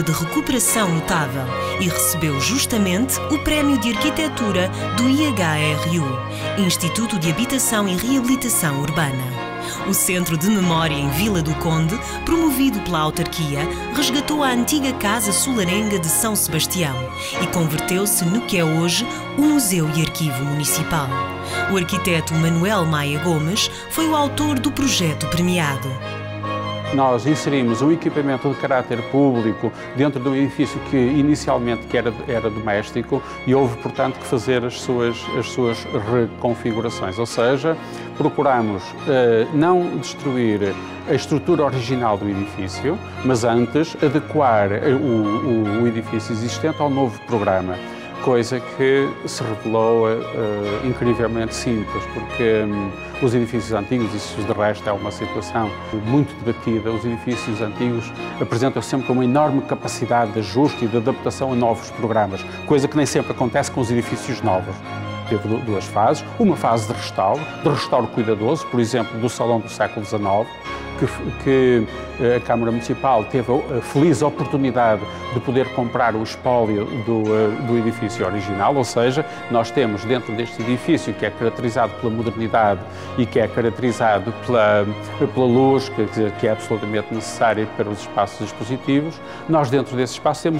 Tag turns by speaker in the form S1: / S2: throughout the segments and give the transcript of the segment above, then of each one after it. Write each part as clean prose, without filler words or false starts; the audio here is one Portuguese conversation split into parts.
S1: obra de recuperação notável e recebeu justamente o Prémio de Arquitetura do IHRU, Instituto de Habitação e Reabilitação Urbana. O Centro de Memória em Vila do Conde, promovido pela autarquia, resgatou a antiga Casa Solarenga de São Sebastião e converteu-se no que é hoje o Museu e Arquivo Municipal. O arquiteto Manuel Maia Gomes foi o autor do projeto premiado.
S2: Nós inserimos um equipamento de caráter público dentro de um edifício que inicialmente era doméstico e houve, portanto, que fazer as suas reconfigurações, ou seja, procuramos não destruir a estrutura original do edifício, mas antes adequar o edifício existente ao novo programa. Coisa que se revelou incrivelmente simples, porque os edifícios antigos, isso de resto é uma situação muito debatida, os edifícios antigos apresentam sempre uma enorme capacidade de ajuste e de adaptação a novos programas, coisa que nem sempre acontece com os edifícios novos. Teve duas fases, uma fase de restauro cuidadoso, por exemplo, do Salão do século XIX, que a Câmara Municipal teve a feliz oportunidade de poder comprar o espólio do edifício original, ou seja, nós temos dentro deste edifício, que é caracterizado pela modernidade e que é caracterizado pela luz, que é absolutamente necessária para os espaços expositivos, nós dentro desse espaço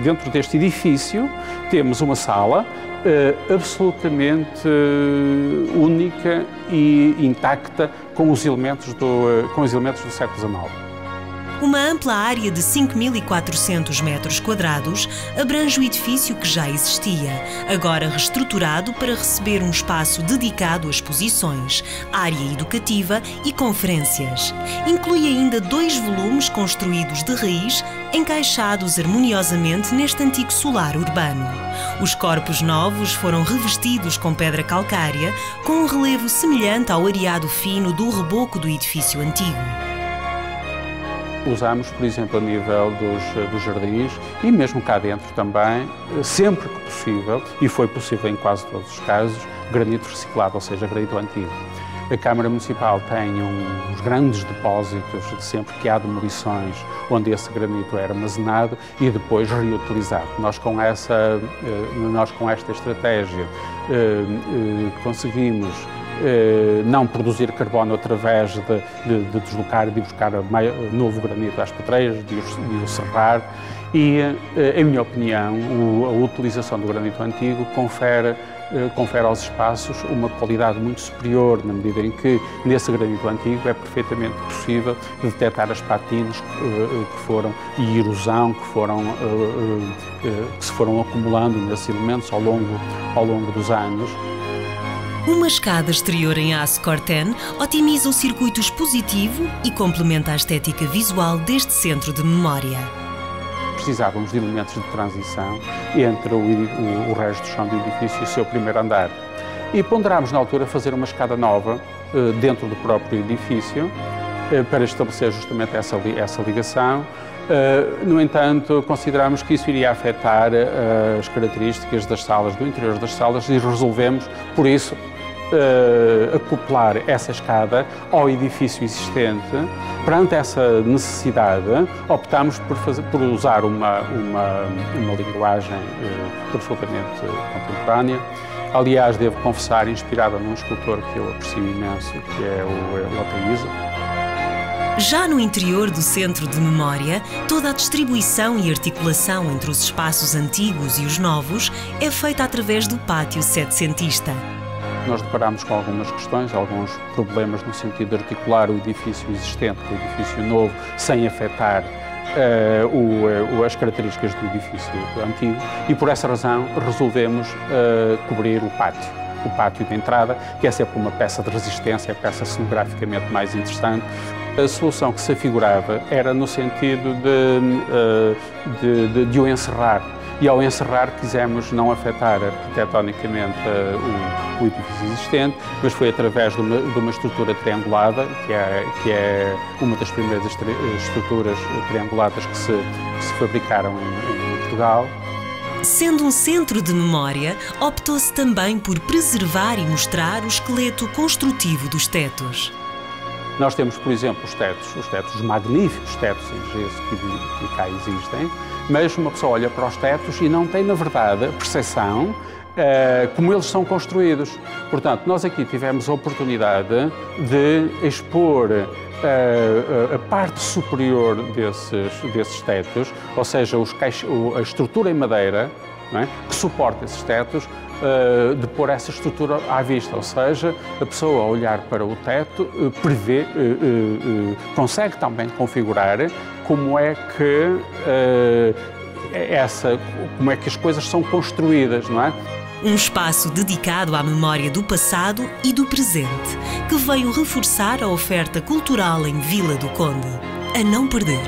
S2: dentro deste edifício, temos uma sala absolutamente única e intacta com os elementos do século XIX.
S1: Uma ampla área de 5.400 metros quadrados abrange o edifício que já existia, agora reestruturado para receber um espaço dedicado a exposições, área educativa e conferências. Inclui ainda 2 volumes construídos de raiz, encaixados harmoniosamente neste antigo solar urbano. Os corpos novos foram revestidos com pedra calcária, com um relevo semelhante ao areado fino do reboco do edifício antigo.
S2: Usamos, por exemplo, a nível dos jardins e mesmo cá dentro também, sempre que possível, e foi possível em quase todos os casos, granito reciclado, ou seja, granito antigo. A Câmara Municipal tem uns grandes depósitos de sempre que há demolições, onde esse granito é armazenado e depois reutilizado. Nós com esta estratégia conseguimos não produzir carbono através de deslocar e de buscar novo granito às pedreiras, de o serrar e, em minha opinião, a utilização do granito antigo confere aos espaços uma qualidade muito superior, na medida em que nesse granito antigo é perfeitamente possível detectar as patinas e erosão que se foram acumulando nesses elementos ao longo dos anos.
S1: Uma escada exterior em aço corten otimiza o circuito expositivo e complementa a estética visual deste centro de memória.
S2: Precisávamos de elementos de transição entre o resto do chão do edifício e o seu primeiro andar. E ponderámos na altura fazer uma escada nova dentro do próprio edifício para estabelecer justamente essa ligação. No entanto, considerámos que isso iria afetar as características das salas, do interior das salas, e resolvemos, por isso, acoplar essa escada ao edifício existente. Perante essa necessidade, optámos por usar uma linguagem absolutamente contemporânea. Aliás, devo confessar, inspirada num escultor que eu aprecio imenso, que é o Lotaiza.
S1: Já no interior do Centro de Memória, toda a distribuição e articulação entre os espaços antigos e os novos é feita através do pátio setecentista.
S2: Nós deparámos com algumas questões, alguns problemas no sentido de articular o edifício existente com o edifício novo sem afetar as características do edifício antigo e por essa razão resolvemos cobrir o pátio de entrada, que é sempre uma peça de resistência, a peça cenograficamente mais interessante. A solução que se afigurava era no sentido de o encerrar. E ao encerrar quisemos não afetar arquitetonicamente o edifício existente, mas foi através de uma estrutura triangulada, que é uma das primeiras estruturas trianguladas que se fabricaram em Portugal.
S1: Sendo um centro de memória, optou-se também por preservar e mostrar o esqueleto construtivo dos tetos.
S2: Nós temos, por exemplo, os magníficos tetos em gesso que cá existem, mas uma pessoa olha para os tetos e não tem, na verdade, a percepção como eles são construídos. Portanto, nós aqui tivemos a oportunidade de expor a parte superior desses tetos, ou seja, a estrutura em madeira, não é, que suporta esses tetos, de pôr essa estrutura à vista, ou seja, a pessoa, ao olhar para o teto, consegue também configurar como é que as coisas são construídas, não é?
S1: Um espaço dedicado à memória do passado e do presente, que veio reforçar a oferta cultural em Vila do Conde. A não perder!